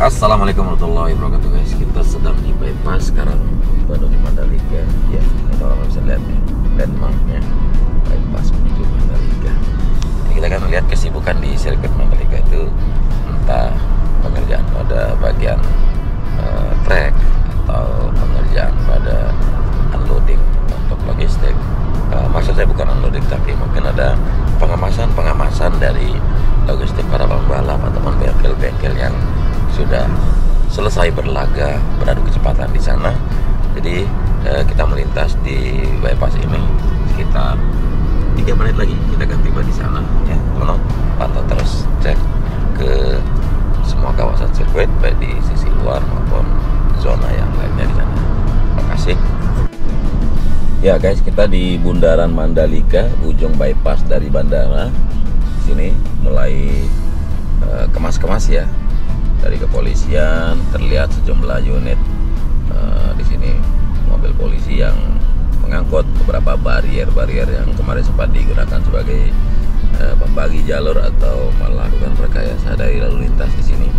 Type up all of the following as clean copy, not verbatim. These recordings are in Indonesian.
Assalamualaikum warahmatullahi wabarakatuh guys. Kita sedang di bypass sekarang baru di Mandalika. Ya, kalau bisa lihat nih landmarknya bypass menuju Mandalika. Jadi kita akan lihat kesibukan di sirkuit Mandalika itu, entah pengerjaan pada bagian track atau pengerjaan pada unloading untuk logistik. Maksud saya bukan unloading, tapi mungkin ada pengemasan dari logistik para pembalap ataupun bengkel-bengkel yang sudah selesai berlaga beradu kecepatan di sana. Jadi kita melintas di bypass ini sekitar 3 menit lagi kita akan tiba di sana ya. Teman-teman pantau terus, cek ke semua kawasan sirkuit baik di sisi luar maupun zona yang lainnya di sana. Terima kasih. Ya guys, kita di Bundaran Mandalika, ujung bypass dari bandara. Di sini mulai kemas-kemas ya. Dari kepolisian terlihat sejumlah unit di sini, mobil polisi yang mengangkut beberapa barier yang kemarin sempat digunakan sebagai pembagi jalur atau melakukan rekayasa dari lalu lintas di sini.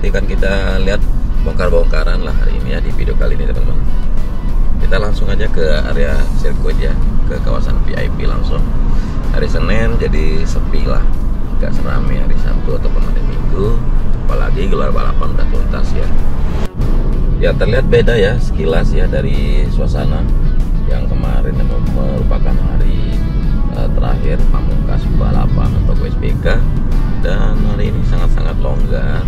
Jadi kan kita lihat bongkar-bongkaran lah hari ini ya di video kali ini teman-teman. Kita langsung aja ke area sirkuit ya, ke kawasan VIP langsung. Hari Senin jadi sepi lah, nggak seramai hari Sabtu ataupun hari Minggu. Apalagi gelar balapan udah tuntas ya. Ya terlihat beda ya sekilas ya dari suasana yang kemarin yang merupakan hari terakhir pamungkas balapan untuk WSBK, dan hari ini sangat-sangat longgar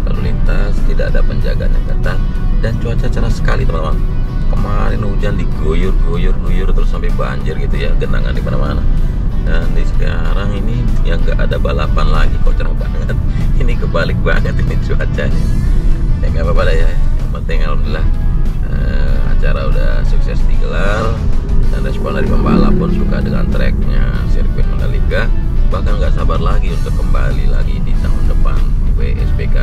lalu lintas, tidak ada penjagaan yang ketat dan cuaca cerah sekali teman-teman. Kemarin hujan diguyur terus sampai banjir gitu ya, genangan di mana-mana. Dan di sekarang ini ya nggak ada balapan lagi, kok cerah banget. Ini kebalik banget ini cuacanya. Ya nggak apa-apa lah ya. Yang penting alhamdulillah acara udah sukses digelar dan respon dari pembalap pun suka dengan treknya sirkuit Mandalika. Bahkan nggak sabar lagi untuk kembali lagi di tahun depan WSBK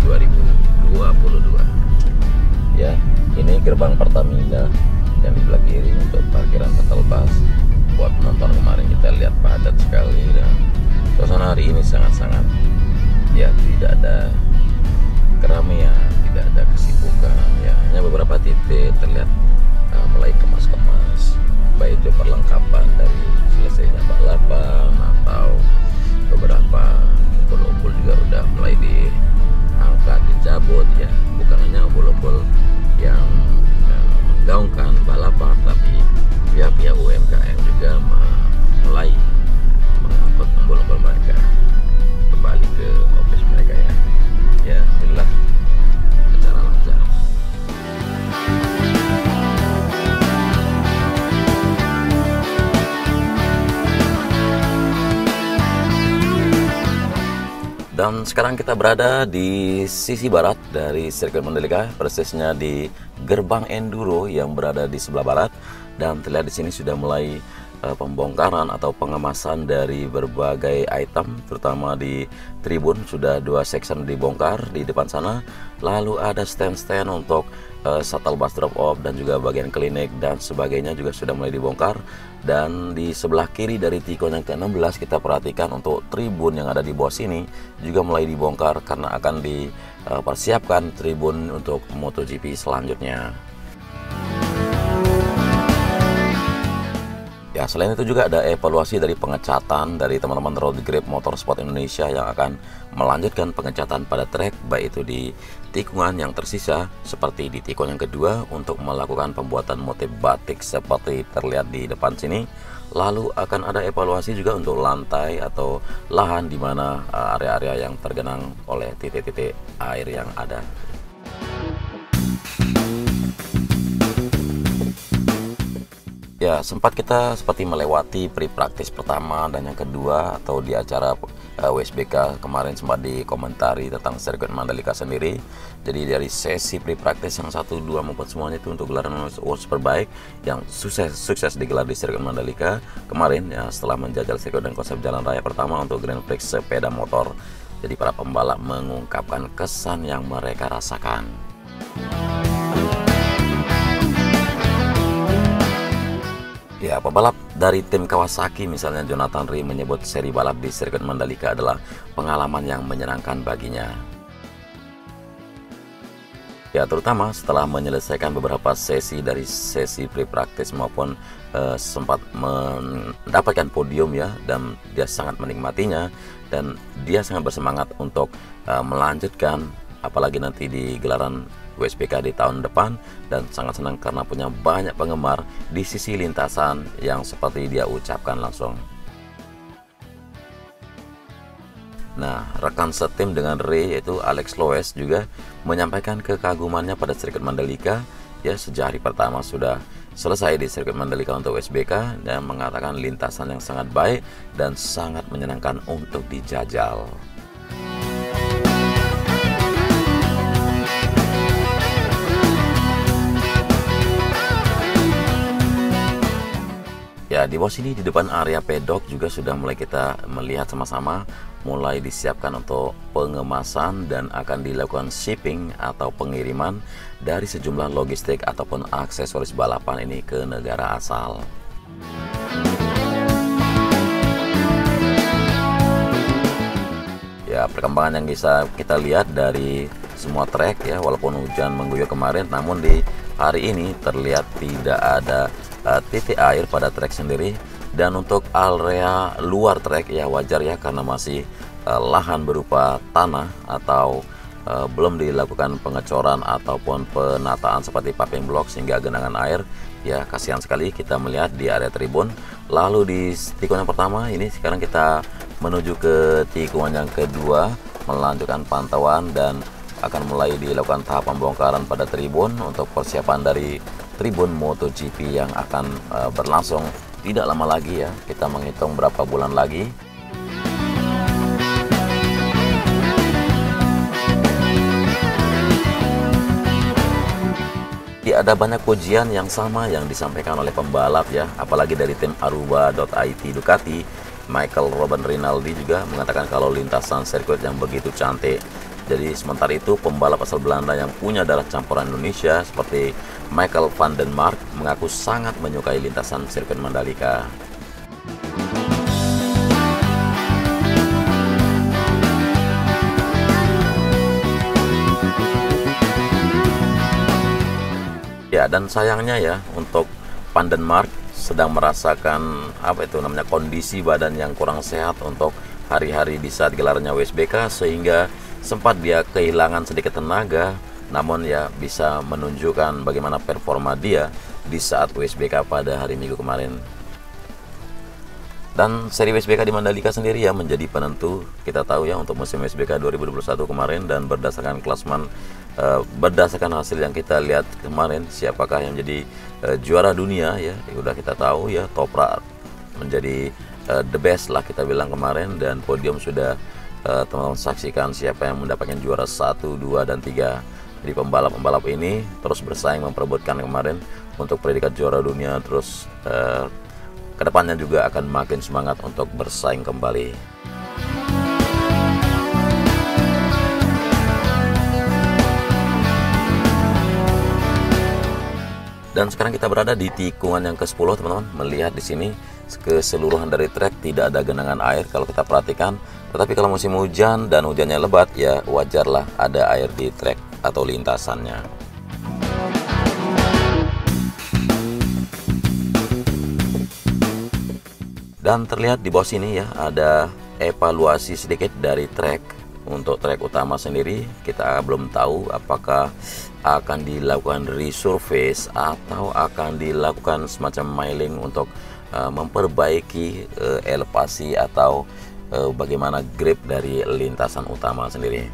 2022. Ya, ini gerbang Pertamina yang di sebelah kiri untuk parkiran shuttle bus. Buat penonton kemarin kita lihat padat sekali, dan suasana hari ini sangat-sangat ya, tidak ada keramaian, tidak ada kesibukan ya, hanya beberapa titik terlihat mulai kemas-kemas, baik itu perlengkapan dari selesainya balapan atau beberapa umpul-umpul juga udah mulai diangkat, dicabut ya. Bukan hanya umpul-umpul yang menggaungkan balapan, tapi pihak-pihak UMKM juga mulai mengangkut umpul-umpul mereka kembali ke office mereka ya. Ya, alhamdulillah acara lancar. Dan sekarang kita berada di sisi barat dari sirkuit Mandalika, persisnya di gerbang Enduro yang berada di sebelah barat. Dan terlihat di sini sudah mulai pembongkaran atau pengemasan dari berbagai item, terutama di tribun sudah 2 section dibongkar di depan sana. Lalu ada stand-stand untuk shuttle bus drop off dan juga bagian klinik dan sebagainya juga sudah mulai dibongkar. Dan di sebelah kiri dari tikon yang ke-16 kita perhatikan untuk tribun yang ada di bawah sini juga mulai dibongkar karena akan dipersiapkan tribun untuk MotoGP selanjutnya. Ya, selain itu juga ada evaluasi dari pengecatan dari teman-teman Road Grip Motorsport Indonesia yang akan melanjutkan pengecatan pada trek, baik itu di tikungan yang tersisa seperti di tikun yang kedua untuk melakukan pembuatan motif batik seperti terlihat di depan sini. Lalu akan ada evaluasi juga untuk lantai atau lahan di mana area-area yang tergenang oleh titik-titik air yang ada. Ya, sempat kita seperti melewati pre-practice pertama dan yang kedua atau di acara WSBK kemarin sempat dikomentari tentang sirkuit Mandalika sendiri. Jadi dari sesi pre-practice yang 1, 2 maupun semuanya itu untuk gelaran World Superbike yang sukses digelar di sirkuit Mandalika kemarin ya, setelah menjajal sirkuit dan konsep jalan raya pertama untuk Grand Prix sepeda motor. Jadi para pembalap mengungkapkan kesan yang mereka rasakan. Ya, pebalap dari tim Kawasaki misalnya Jonathan Rea menyebut seri balap di sirkuit Mandalika adalah pengalaman yang menyenangkan baginya. Ya, terutama setelah menyelesaikan beberapa sesi dari sesi pre-practice maupun sempat mendapatkan podium ya, dan dia sangat menikmatinya dan dia sangat bersemangat untuk melanjutkan apalagi nanti di gelaran WSBK di tahun depan, dan sangat senang karena punya banyak penggemar di sisi lintasan yang seperti dia ucapkan langsung. Nah, rekan setim dengan Ray yaitu Alex Loes juga menyampaikan kekagumannya pada sirkuit Mandalika ya, sejak hari pertama sudah selesai di sirkuit Mandalika untuk WSBK, dan mengatakan lintasan yang sangat baik dan sangat menyenangkan untuk dijajal. Ya, di bawah sini di depan area pedok juga sudah mulai kita melihat sama-sama mulai disiapkan untuk pengemasan dan akan dilakukan shipping atau pengiriman dari sejumlah logistik ataupun aksesoris balapan ini ke negara asal. Ya, perkembangan yang bisa kita lihat dari semua trek ya, walaupun hujan mengguyur kemarin, namun di hari ini terlihat tidak ada titik air pada trek sendiri. Dan untuk area luar trek ya wajar ya, karena masih lahan berupa tanah atau belum dilakukan pengecoran ataupun penataan seperti paving block sehingga genangan air ya, kasihan sekali kita melihat di area tribun. Lalu di tikungan yang pertama ini sekarang kita menuju ke tikungan yang kedua, melanjutkan pantauan dan akan mulai dilakukan tahap pembongkaran pada tribun untuk persiapan dari tribun MotoGP yang akan berlangsung tidak lama lagi ya, kita menghitung berapa bulan lagi. Ya, ada banyak pujian yang sama yang disampaikan oleh pembalap ya, apalagi dari tim Aruba.it Ducati. Michael Robin Rinaldi juga mengatakan kalau lintasan sirkuit yang begitu cantik. Jadi sementara itu pembalap asal Belanda yang punya darah campuran Indonesia seperti Michael van den Mark mengaku sangat menyukai lintasan sirkuit Mandalika. Ya, dan sayangnya ya untuk van den Mark sedang merasakan kondisi badan yang kurang sehat untuk hari-hari di saat gelarnya WSBK, sehingga sempat dia kehilangan sedikit tenaga, namun ya bisa menunjukkan bagaimana performa dia di saat WSBK pada hari Minggu kemarin. Dan seri WSBK di Mandalika sendiri ya menjadi penentu, kita tahu ya, untuk musim WSBK 2021 kemarin, dan berdasarkan klasmen berdasarkan hasil yang kita lihat kemarin, siapakah yang menjadi juara dunia ya, udah kita tahu ya, Toprak menjadi the best lah kita bilang kemarin, dan podium sudah teman-teman saksikan siapa yang mendapatkan juara 1, 2, dan 3. Jadi pembalap-pembalap ini terus bersaing memperebutkan kemarin untuk predikat juara dunia, terus kedepannya juga akan makin semangat untuk bersaing kembali. Dan sekarang kita berada di tikungan yang ke-10 teman-teman. Melihat di sini keseluruhan dari trek tidak ada genangan air kalau kita perhatikan. Tetapi kalau musim hujan dan hujannya lebat ya wajarlah ada air di trek atau lintasannya. Dan terlihat di bawah sini ya ada evaluasi sedikit dari trek. Untuk trek utama sendiri kita belum tahu apakah akan dilakukan resurface atau akan dilakukan semacam miling untuk memperbaiki elevasi atau bagaimana grip dari lintasan utama sendiri.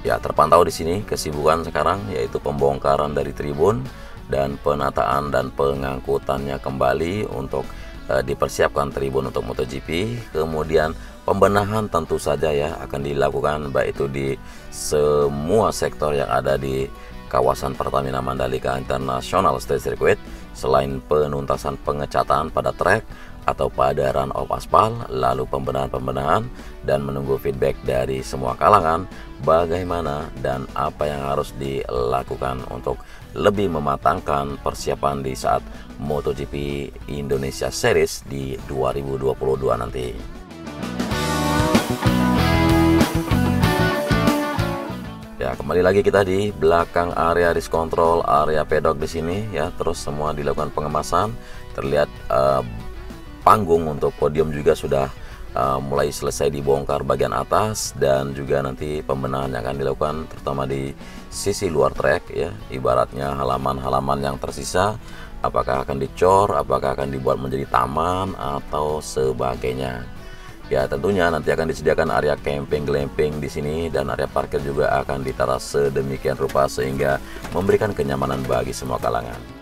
Ya, terpantau di sini kesibukan sekarang yaitu pembongkaran dari tribun dan penataan dan pengangkutannya kembali untuk dipersiapkan tribun untuk MotoGP. Kemudian pembenahan tentu saja ya akan dilakukan baik itu di semua sektor yang ada di kawasan Pertamina Mandalika International State Circuit. Selain penuntasan pengecatan pada trek, atau pada run off aspal, lalu pembenahan-pembenahan, dan menunggu feedback dari semua kalangan bagaimana dan apa yang harus dilakukan untuk lebih mematangkan persiapan di saat MotoGP Indonesia Series di 2022 nanti. Ya, kembali lagi kita di belakang area race control, area pedok di sini ya. Terus semua dilakukan pengemasan. Terlihat panggung untuk podium juga sudah mulai selesai dibongkar bagian atas, dan juga nanti pembenahan yang akan dilakukan terutama di sisi luar trek ya. Ibaratnya halaman-halaman yang tersisa, apakah akan dicor, apakah akan dibuat menjadi taman atau sebagainya. Ya, tentunya nanti akan disediakan area camping, glamping di sini, dan area parkir juga akan ditata sedemikian rupa sehingga memberikan kenyamanan bagi semua kalangan.